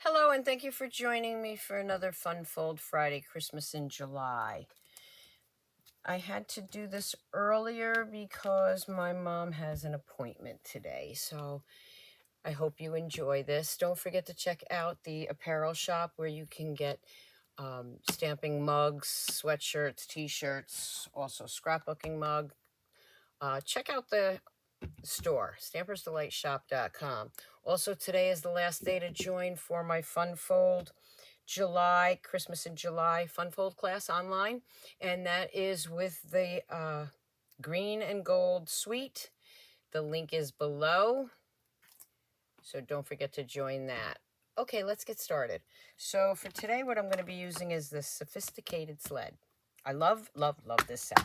Hello, and thank you for joining me for another Fun Fold Friday, Christmas in July. I had to do this earlier because my mom has an appointment today, so I hope you enjoy this. Don't forget to check out the apparel shop where you can get stamping mugs, sweatshirts, t-shirts, also scrapbooking mug. Check out the store, stampersdelightshop.com. Also, today is the last day to join for my Fun Fold July, Christmas in July Fun Fold class online, and that is with the green and gold suite. The link is below, so don't forget to join that. Okay, let's get started. So for today, what I'm going to be using is this sophisticated sled. I love, love, love this set.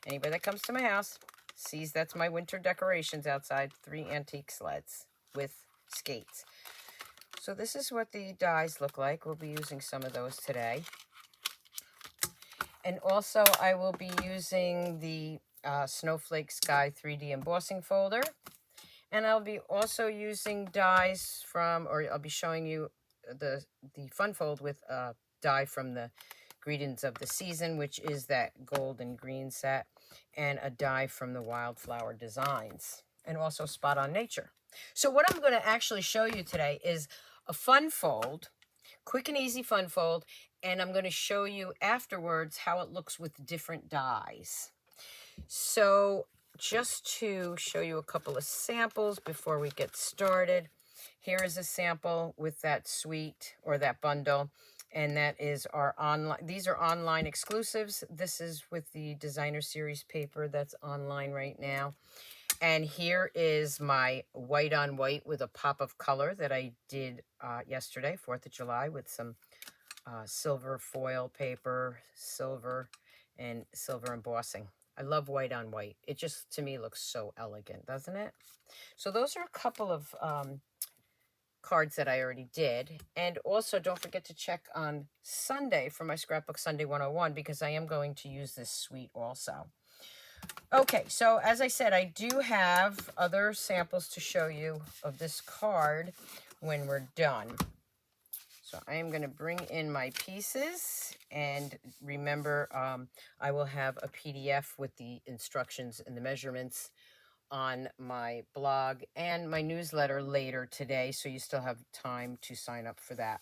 Anybody that comes to my house sees that's my winter decorations outside, 3 antique sleds with skates. So this is what the dies look like. We'll be using some of those today. And also I will be using the Snowflake Sky 3D embossing folder. And I'll be also using dies from, or I'll be showing you the Fun Fold with a die from the Greetings of the Season, which is that gold and green set, and a die from the Wildflower Designs, and also Spot on Nature. So what I'm going to actually show you today is a fun fold, quick and easy fun fold, and I'm going to show you afterwards how it looks with different dies. So just to show you a couple of samples before we get started, here is a sample with that suite or that bundle, and that is our online. These are online exclusives. This is with the designer series paper that's online right now. And here is my white on white with a pop of color that I did yesterday, 4th of July, with some silver foil paper, silver, and silver embossing. I love white on white. It just, to me, looks so elegant, doesn't it? So those are a couple of cards that I already did. And also, don't forget to check on Sunday for my Scrapbook Sunday 101, because I am going to use this suite also. Okay, so as I said, I do have other samples to show you of this card when we're done. So I am going to bring in my pieces, and remember, I will have a PDF with the instructions and the measurements on my blog and my newsletter later today, so you still have time to sign up for that.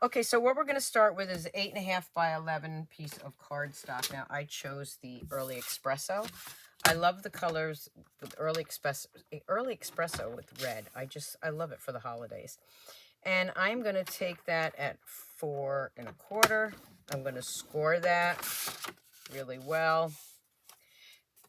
Okay, so what we're going to start with is 8.5 by 11 piece of cardstock. Now, I chose the Early Espresso. I love the colors with Early Espresso with red. I love it for the holidays. And I'm going to take that at 4 1/4. I'm going to score that really well.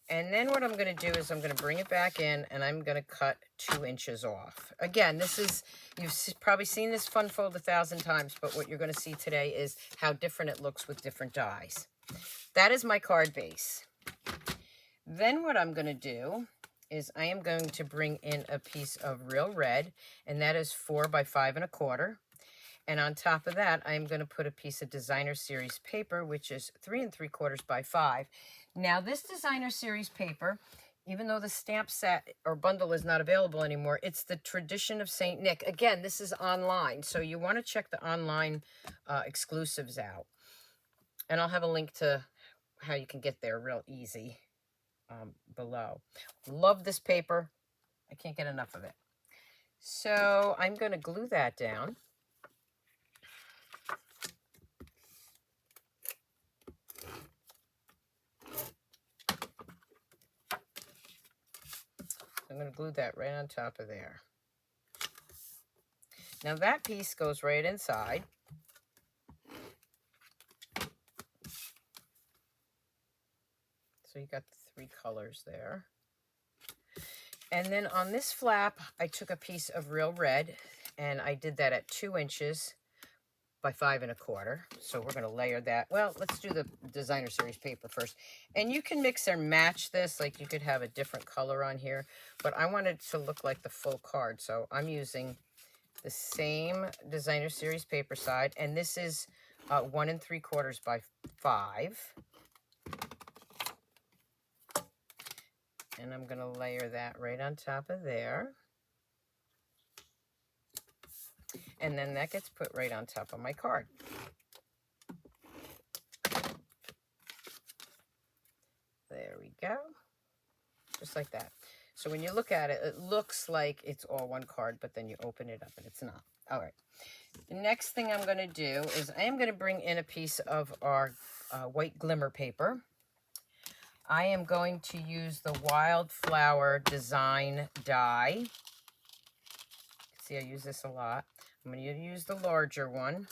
And then what I'm going to do is I'm going to bring it back in, and I'm going to cut 2 inches off. Again, this is, you've probably seen this fun fold 1,000 times, but what you're going to see today is how different it looks with different dies. That is my card base. Then what I'm going to do is I am going to bring in a piece of real red, and that is 4 by 5 1/4. And on top of that, I'm going to put a piece of designer series paper, which is 3 3/4 by 5. Now, this designer series paper, even though the stamp set or bundle is not available anymore, it's the Tradition of St. Nick. Again, this is online, so you want to check the online exclusives out. And I'll have a link to how you can get there real easy below. Love this paper. I can't get enough of it. So I'm going to glue that down. I'm going to glue that right on top of there. Now that piece goes right inside. So you got the 3 colors there. And then on this flap, I took a piece of real red, and I did that at 2 inches by 5 1/4. So we're going to layer that. Well, let's do the designer series paper first. And you can mix and match this, like you could have a different color on here, but I wanted it to look like the full card. So I'm using the same designer series paper side, and this is 1 3/4 by 5. And I'm going to layer that right on top of there. And then that gets put right on top of my card. There we go. Just like that. So when you look at it, it looks like it's all one card, but then you open it up and it's not. All right. The next thing I'm going to do is I am going to bring in a piece of our white glimmer paper. I am going to use the Wildflower Design die. See, I use this a lot. I'm going to use the larger one,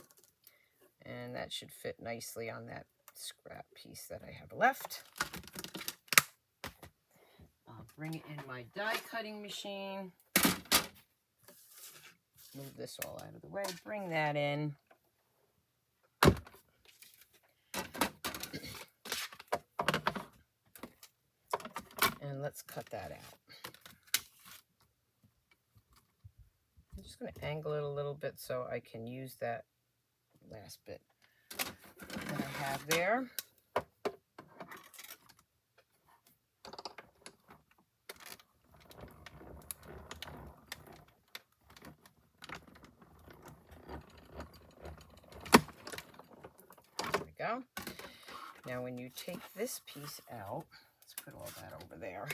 and that should fit nicely on that scrap piece that I have left. I'll bring it in my die cutting machine. Move this all out of the way, bring that in. And let's cut that out. I'm just going to angle it a little bit so I can use that last bit that I have there. There we go. Now when you take this piece out, let's put all that over there.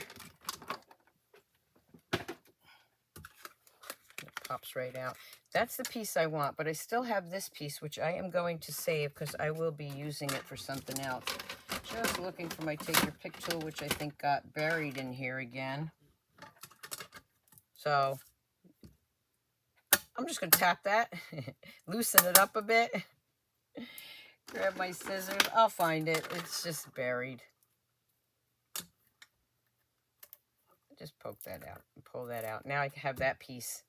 Pops right out. That's the piece I want, but I still have this piece, which I am going to save because I will be using it for something else. Just looking for my take your pick tool, which I think got buried in here again. So I'm just going to tap that, loosen it up a bit, grab my scissors. I'll find it. It's just buried. Just poke that out and pull that out. Now I have that piece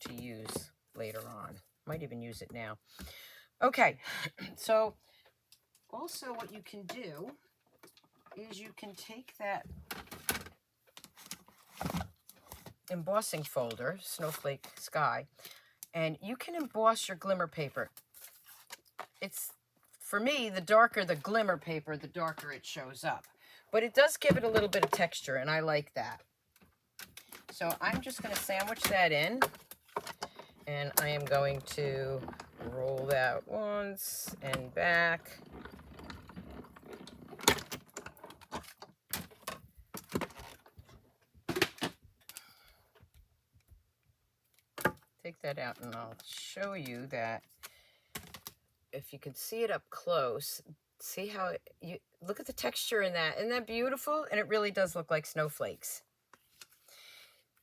to use later on. Might even use it now. Okay, so also what you can do is you can take that embossing folder, Snowflake Sky, and you can emboss your glimmer paper. It's, for me, the darker the glimmer paper, the darker it shows up. But it does give it a little bit of texture, and I like that. So I'm just going to sandwich that in. And I am going to roll that once and back. Take that out and I'll show you that if you can see it up close, see how you look at the texture in that. Isn't that beautiful? And it really does look like snowflakes.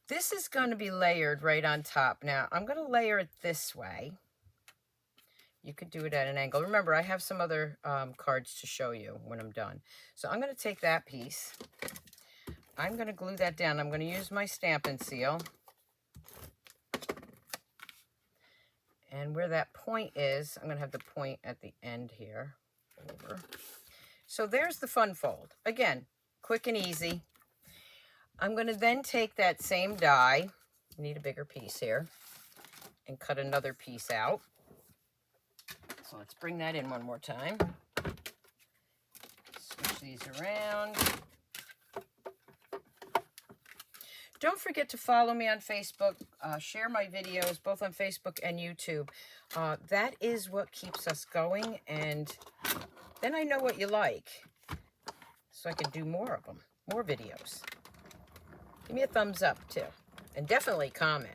This is going to be layered right on top. Now, I'm going to layer it this way. You could do it at an angle. Remember, I have some other cards to show you when I'm done. So I'm going to take that piece. I'm going to glue that down. I'm going to use my Stampin' Seal. And where that point is, I'm going to have the point at the end here. Over. So there's the fun fold. Again, quick and easy. I'm going to then take that same die, need a bigger piece here, and cut another piece out. So let's bring that in one more time. Switch these around. Don't forget to follow me on Facebook. Share my videos, both on Facebook and YouTube. That is what keeps us going, and then I know what you like, so I can do more of them, more videos. Give me a thumbs up, too. And definitely comment.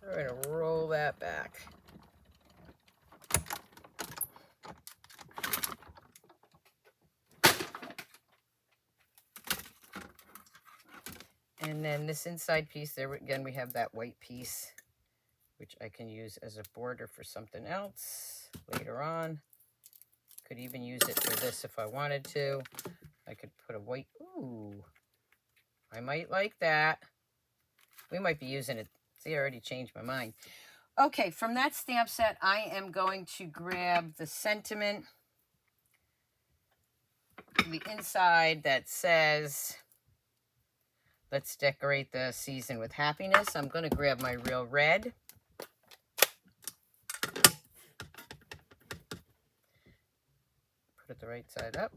We're going to roll that back. And then this inside piece, there again, we have that white piece, which I can use as a border for something else later on. Could even use it for this if I wanted to. I could put a white, ooh. I might like that. We might be using it. See, I already changed my mind. Okay, from that stamp set, I am going to grab the sentiment, the inside that says, let's decorate the season with happiness. I'm going to grab my Real Red. Put it the right side up.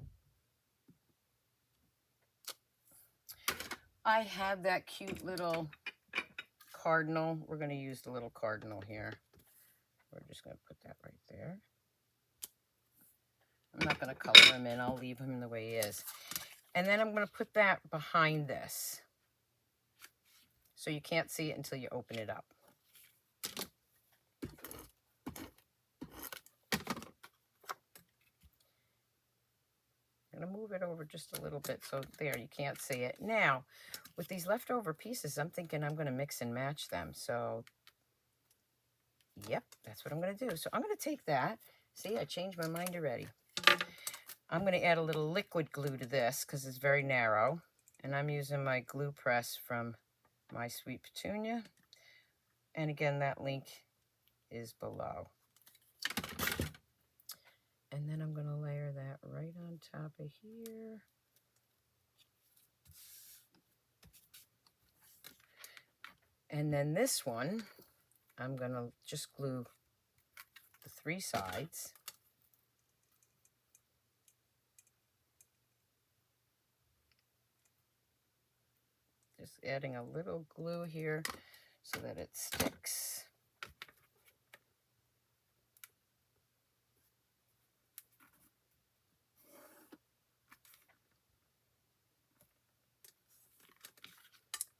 I have that cute little cardinal. We're going to use the little cardinal here. We're just going to put that right there. I'm not going to color him in. I'll leave him the way he is. And then I'm going to put that behind this. So you can't see it until you open it up. I'm going to move it over just a little bit so there you can't see it. Now, with these leftover pieces, I'm thinking I'm going to mix and match them. So, yep, that's what I'm going to do. So I'm going to take that. See, I changed my mind already. I'm going to add a little liquid glue to this because it's very narrow. And I'm using my glue press from My Sweet Petunia. And again, that link is below. And then I'm going to layer that right on top of here. And then this one, I'm going to just glue the 3 sides. Just adding a little glue here so that it sticks.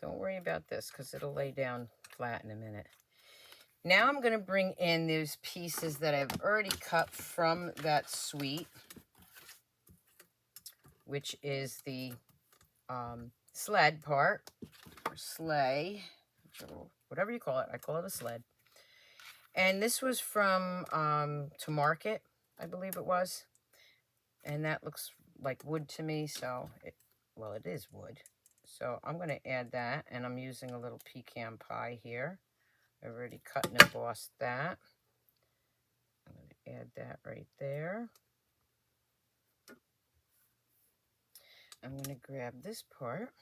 Don't worry about this because it'll lay down flat in a minute. Now I'm going to bring in those pieces that I've already cut from that suite, which is the sled part, or sleigh, whatever you call it. I call it a sled. And this was from To Market, I believe it was. And that looks like wood to me, so, well, it is wood. So I'm going to add that, and I'm using a little pecan pie here. I've already cut and embossed that. I'm going to add that right there. I'm going to grab this part.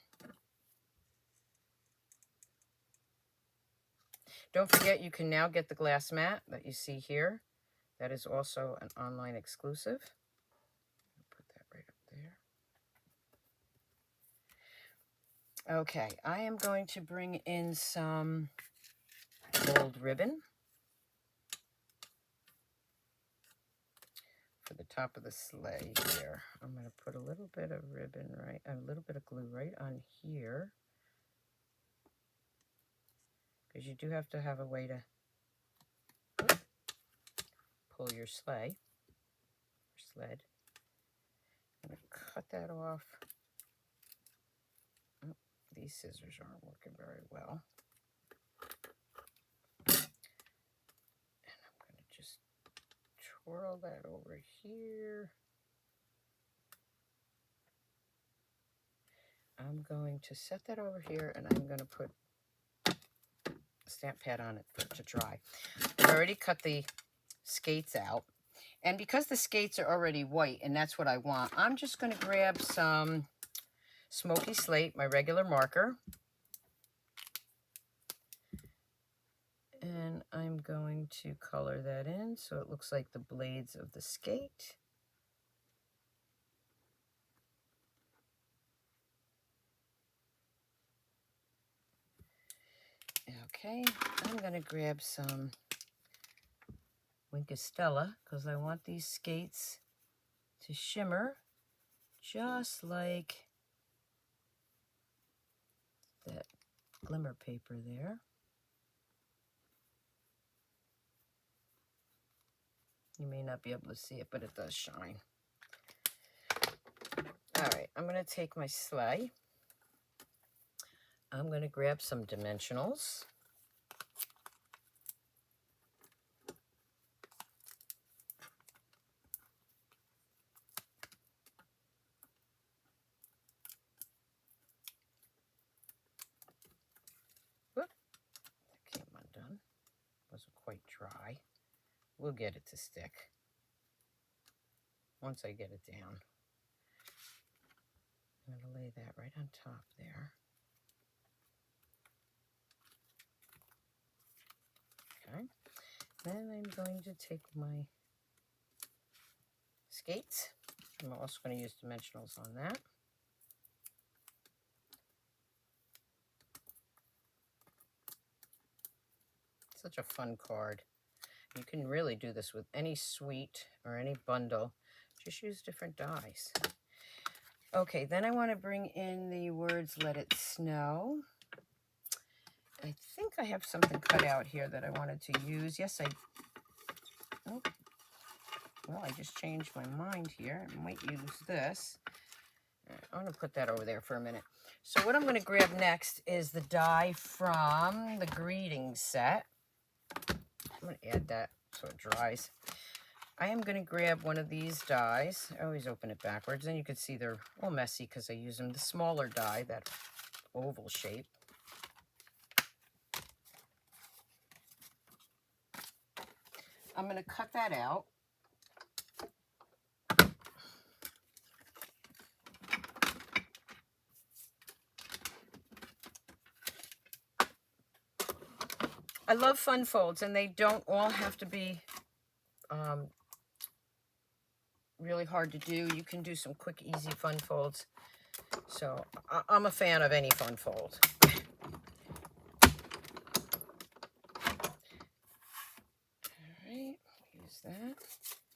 Don't forget, you can now get the glass mat that you see here. That is also an online exclusive. Put that right up there. Okay, I am going to bring in some gold ribbon for the top of the sleigh here. I'm going to put a little bit of ribbon a little bit of glue right on here, because you do have to have a way to pull your sled. I'm going to cut that off. Oh, these scissors aren't working very well. And I'm going to just twirl that over here. I'm going to set that over here, and I'm going to put a stamp pad on it for it to dry. I've already cut the skates out. And because the skates are already white, and that's what I want, I'm just going to grab some Smoky Slate, my regular marker. And I'm going to color that in so it looks like the blades of the skate. Okay, I'm going to grab some Winkostella because I want these skates to shimmer just like that glimmer paper there. You may not be able to see it, but it does shine. All right, I'm going to take my sleigh. I'm going to grab some dimensionals. Whoop, that came undone. Wasn't quite dry. We'll get it to stick once I get it down. I'm going to lay that right on top there. Okay. Then I'm going to take my skates. I'm also going to use dimensionals on that. Such a fun card. You can really do this with any suite or any bundle. Just use different dyes. Okay, then I want to bring in the words "Let It Snow." I think I have something cut out here that I wanted to use. Yes, oh, well, I just changed my mind here. I might use this. I'm going to put that over there for a minute. So what I'm going to grab next is the die from the greeting set. I'm going to add that so it dries. I am going to grab one of these dies. I always open it backwards, and you can see they're all messy because I use them. The smaller die, that oval shape. I'm going to cut that out. I love fun folds, and they don't all have to be really hard to do. You can do some quick, easy fun folds. So I'm a fan of any fun fold. Use that.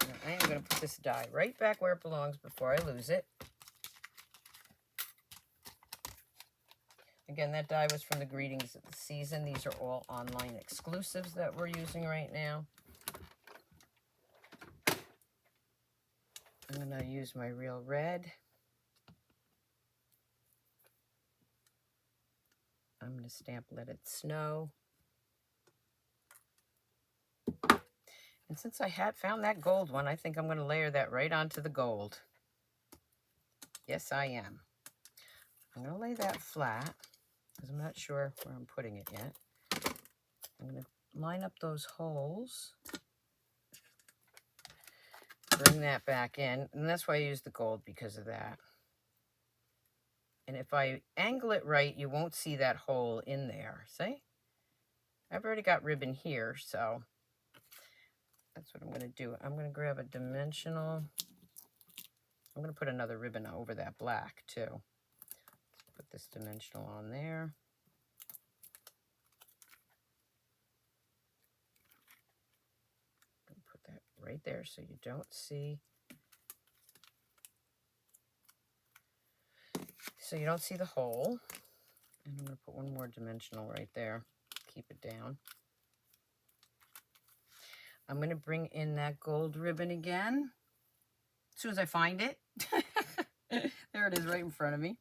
Now I am going to put this die right back where it belongs before I lose it. Again, that die was from the greetings of the season. These are all online exclusives that we're using right now. I'm going to use my real red. I'm going to stamp "Let It Snow." And since I had found that gold one, I think I'm going to layer that right onto the gold. Yes, I am. I'm going to lay that flat because I'm not sure where I'm putting it yet. I'm going to line up those holes. Bring that back in. And that's why I use the gold, because of that. And if I angle it right, you won't see that hole in there. See? I've already got ribbon here, so that's what I'm going to do. I'm going to grab a dimensional. I'm going to put another ribbon over that black, too. Let's put this dimensional on there. Put that right there so you don't see. So you don't see the hole. And I'm going to put one more dimensional right there. Keep it down. I'm going to bring in that gold ribbon again as soon as I find it. There it is right in front of me.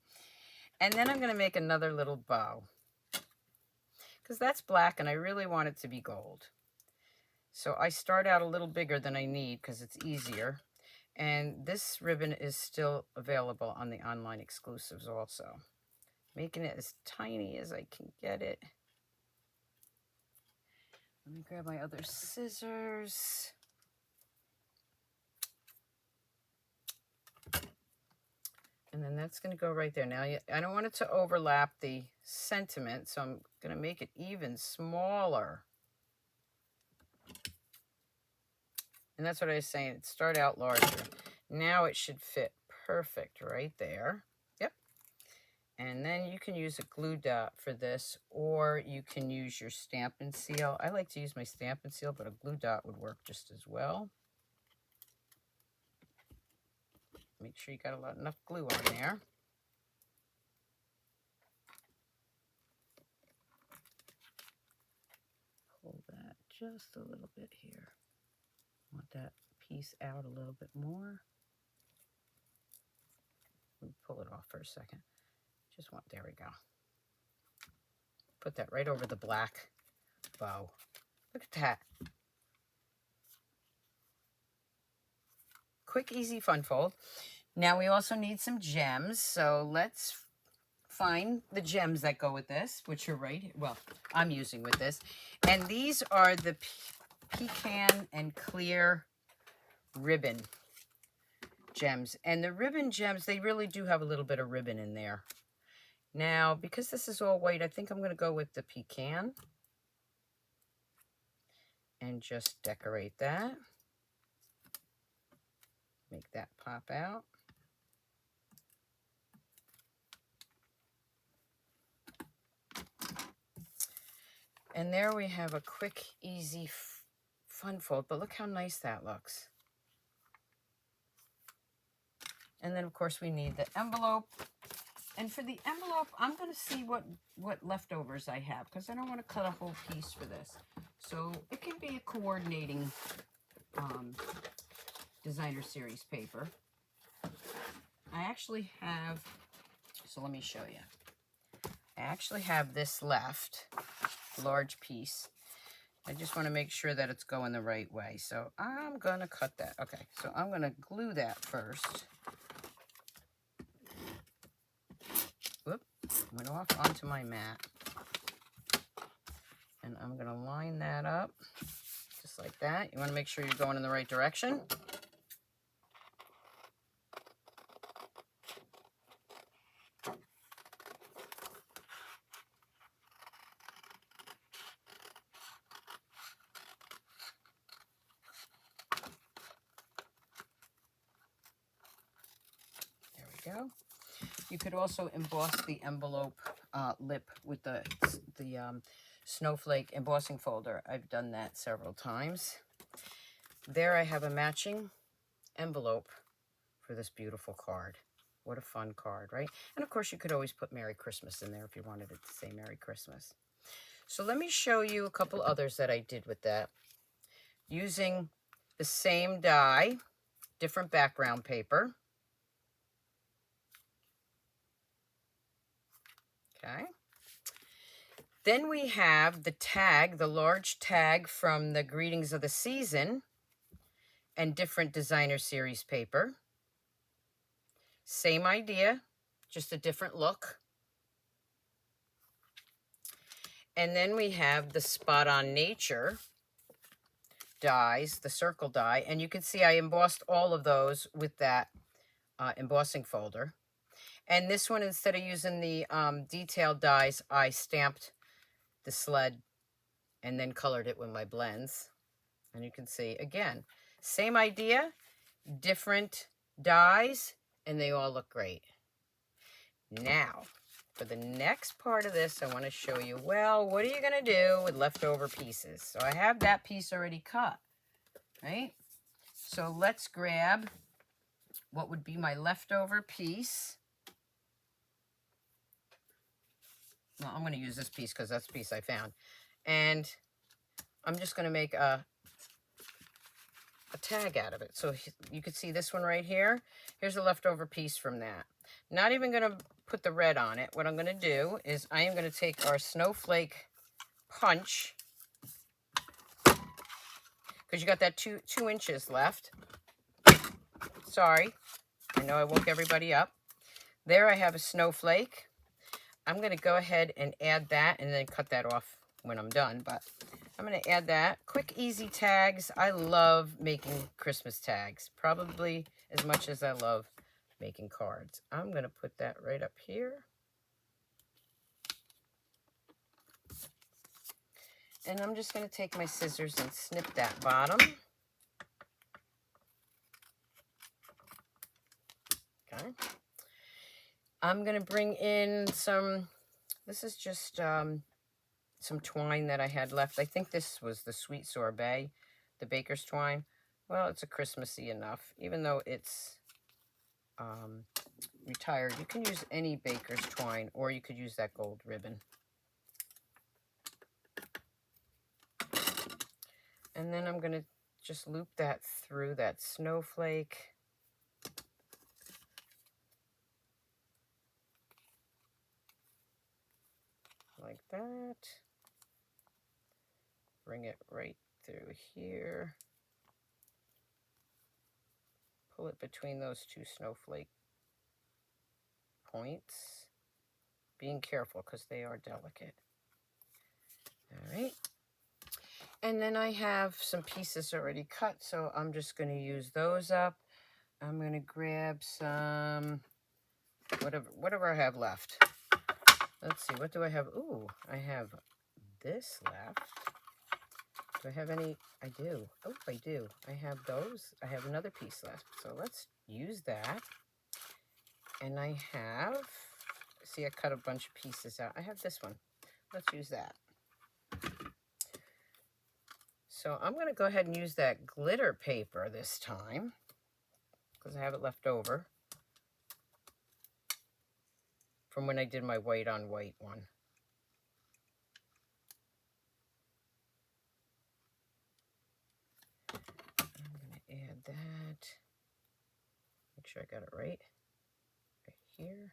And then I'm going to make another little bow because that's black and I really want it to be gold. So I start out a little bigger than I need because it's easier. And this ribbon is still available on the online exclusives also. Making it as tiny as I can get it. Let me grab my other scissors. And then that's going to go right there. Now, I don't want it to overlap the sentiment, so I'm going to make it even smaller. And that's what I was saying. It started out larger. Now it should fit perfect right there. Yep. And then you can use a glue dot for this, or you can use your stamp and seal. I like to use my stamp and seal, but a glue dot would work just as well. Make sure you got enough glue on there. Pull that just a little bit here. Want that piece out a little bit more. Let me pull it off for a second. There we go. Put that right over the black bow. Look at that. Quick, easy, fun fold. Now we also need some gems, so let's find the gems that go with this, which are right here. Well, I'm using with this. And these are the pecan and clear ribbon gems. And the ribbon gems, they really do have a little bit of ribbon in there. Now, because this is all white, I think I'm going to go with the pecan and just decorate that. Make that pop out. And there we have a quick, easy fun fold, but look how nice that looks. And then, of course, we need the envelope. And for the envelope, I'm going to see what leftovers I have, because I don't want to cut a whole piece for this. So it can be a coordinating designer series paper. I actually have, so let me show you. I actually have this left, large piece. I just want to make sure that it's going the right way. So I'm going to cut that. Okay, so I'm going to glue that first. Whoop, went off onto my mat. And I'm going to line that up just like that. You want to make sure you're going in the right direction. Go. You could also emboss the envelope lip with the snowflake embossing folder. I've done that several times. There I have a matching envelope for this beautiful card. What a fun card, right? And of course you could always put Merry Christmas in there if you wanted it to say Merry Christmas. So let me show you a couple others that I did with that. Using the same die, different background paper. Okay. Then we have the tag, the large tag from the Greetings of the Season and different designer series paper. Same idea, just a different look. And then we have the Spot on Nature dies, the circle die. And you can see I embossed all of those with that embossing folder. And this one, instead of using the detailed dies, I stamped the sled and then colored it with my blends. And you can see, again, same idea, different dies, and they all look great. Now, for the next part of this, I want to show you, well, what are you going to do with leftover pieces? So I have that piece already cut, right? So let's grab what would be my leftover piece. Well, I'm going to use this piece because that's the piece I found. And I'm just going to make a tag out of it. So you can see this one right here. Here's a leftover piece from that. Not even going to put the red on it. What I'm going to do is I am going to take our snowflake punch, because you got that two inches left. Sorry. I know I woke everybody up. There I have a snowflake. I'm going to go ahead and add that and then cut that off when I'm done. But I'm going to add that. Quick, easy tags. I love making Christmas tags, probably as much as I love making cards. I'm going to put that right up here. And I'm just going to take my scissors and snip that bottom. Okay. I'm going to bring in some, this is just some twine that I had left. I think this was the Sweet Sorbet, the baker's twine. Well, it's a Christmassy enough, even though it's retired. You can use any baker's twine, or you could use that gold ribbon. And then I'm going to just loop that through that snowflake. Like that. Bring it right through here. Pull it between those two snowflake points. Being careful because they are delicate. All right. And then I have some pieces already cut, so I'm just going to use those up. I'm going to grab some, whatever I have left. Let's see, what do I have? Ooh, I have this left. Do I have any? I do. Oh, I do. I have those. I have another piece left. So let's use that. And I have, see, I cut a bunch of pieces out. I have this one. Let's use that. So I'm going to go ahead and use that glitter paper this time because I have it left over from when I did my white on white one. I'm going to add that. Make sure I got it right here.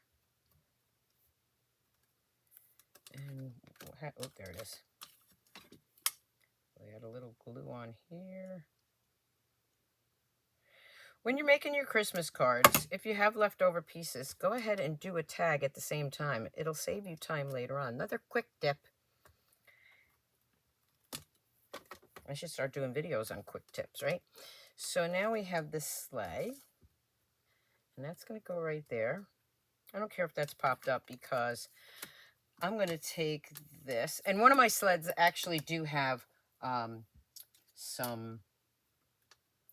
And, oh, there it is. We add a little glue on here. When you're making your Christmas cards, if you have leftover pieces, go ahead and do a tag at the same time. It'll save you time later on. Another quick tip. I should start doing videos on quick tips, right? So now we have this sleigh, and that's going to go right there. I don't care if that's popped up because I'm going to take this, and one of my sleds actually do have some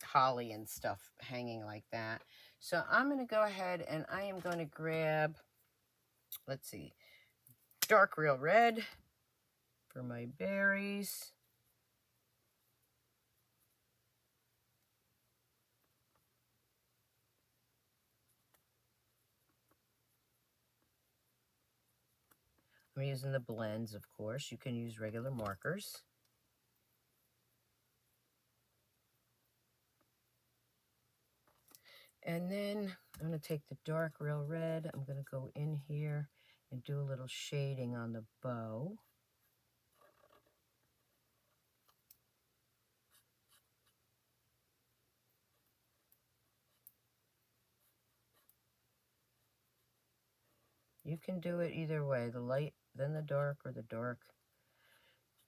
holly and stuff hanging like that. So I'm going to go ahead and I am going to grab, let's see, dark real red for my berries. I'm using the blends, of course. You can use regular markers. And then I'm going to take the dark real red. I'm going to go in here and do a little shading on the bow. You can do it either way, the light, then the dark, or the dark,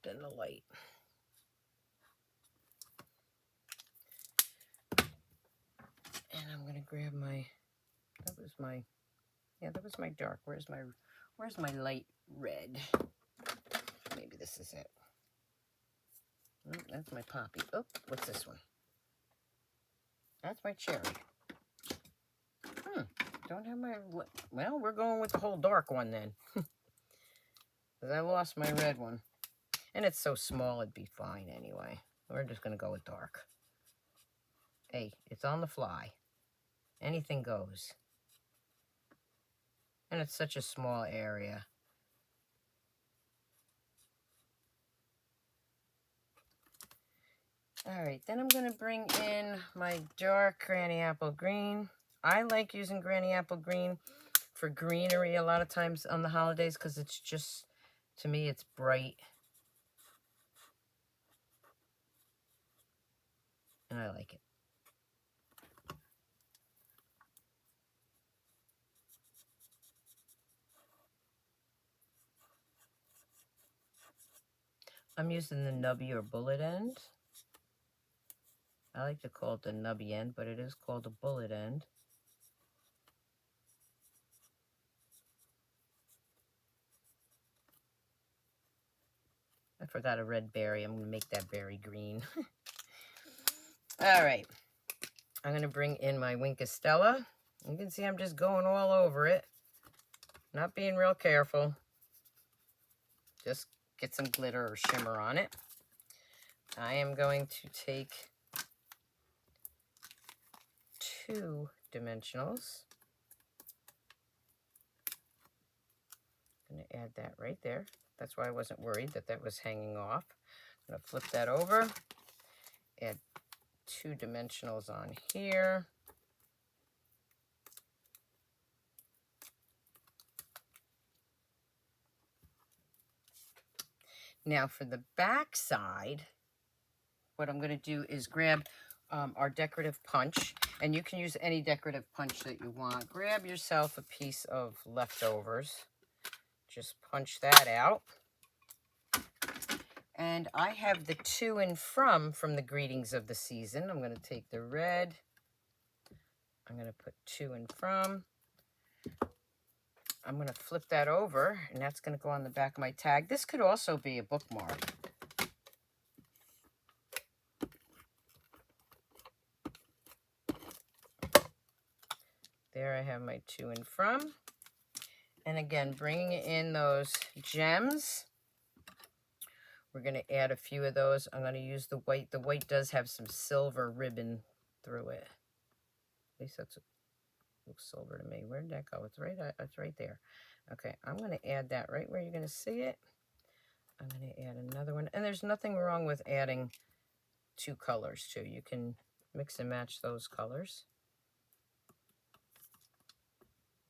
then the light. And I'm going to grab my, that was my dark. Where's my light red? Maybe this is it. Oh, that's my poppy. Oh, what's this one? That's my cherry. Don't have my, well, we're going with the whole dark one then. Because I lost my red one. And it's so small, it'd be fine anyway. We're just going to go with dark. Hey, it's on the fly. Anything goes. And it's such a small area. All right, then I'm going to bring in my dark Granny Apple Green. I like using Granny Apple Green for greenery a lot of times on the holidays because it's just, to me, it's bright. And I like it. I'm using the nubby or bullet end. I like to call it the nubby end, but it is called a bullet end. I forgot a red berry. I'm going to make that berry green. All right. I'm going to bring in my Wink of Stella. You can see I'm just going all over it. Not being real careful. Just get some glitter or shimmer on it. I am going to take 2 dimensionals. I'm going to add that right there. That's why I wasn't worried that that was hanging off. I'm going to flip that over. Add 2 dimensionals on here. Now for the back side, what I'm going to do is grab our decorative punch, and you can use any decorative punch that you want. Grab yourself a piece of leftovers. Just punch that out. And I have the to and from the greetings of the season. I'm going to take the red. I'm going to put to and from. I'm going to flip that over, and that's going to go on the back of my tag. This could also be a bookmark. There I have my to and from. And again, bringing in those gems. We're going to add a few of those. I'm going to use the white. The white does have some silver ribbon through it. At least that's looks silver to me. Where did that go? It's right there. Okay, I'm going to add that right where you're going to see it. I'm going to add another one. And there's nothing wrong with adding 2 colors too. You can mix and match those colors.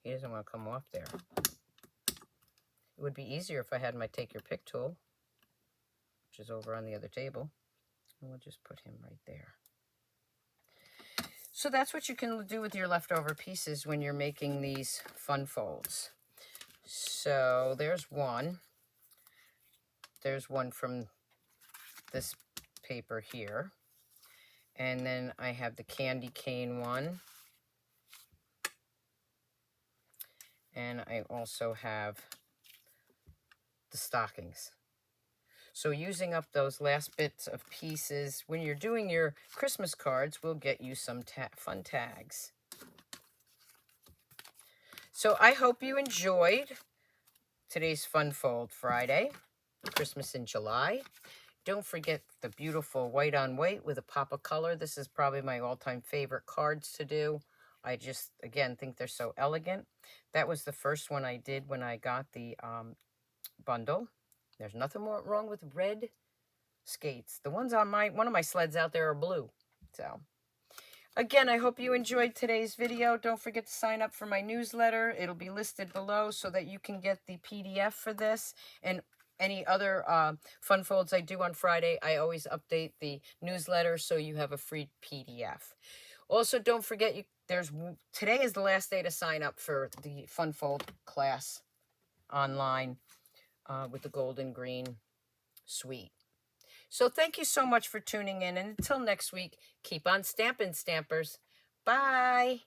He doesn't want to come off there. It would be easier if I had my take your pick tool, which is over on the other table. And we'll just put him right there. So that's what you can do with your leftover pieces when you're making these fun folds. So there's one. There's one from this paper here. And then I have the candy cane one. And I also have the stockings. So using up those last bits of pieces, when you're doing your Christmas cards, we'll get you some fun tags. So I hope you enjoyed today's Fun Fold Friday, Christmas in July. Don't forget the beautiful white on white with a pop of color. This is probably my all-time favorite cards to do. I just, again, think they're so elegant. That was the first one I did when I got the bundle. There's nothing more wrong with red skates. The ones on one of my sleds out there are blue. So, again, I hope you enjoyed today's video. Don't forget to sign up for my newsletter. It'll be listed below so that you can get the PDF for this and any other fun folds I do on Friday. I always update the newsletter so you have a free PDF. Also, don't forget, today is the last day to sign up for the Fun Fold class online with the golden green suite. So thank you so much for tuning in. And until next week, keep on stamping, stampers. Bye.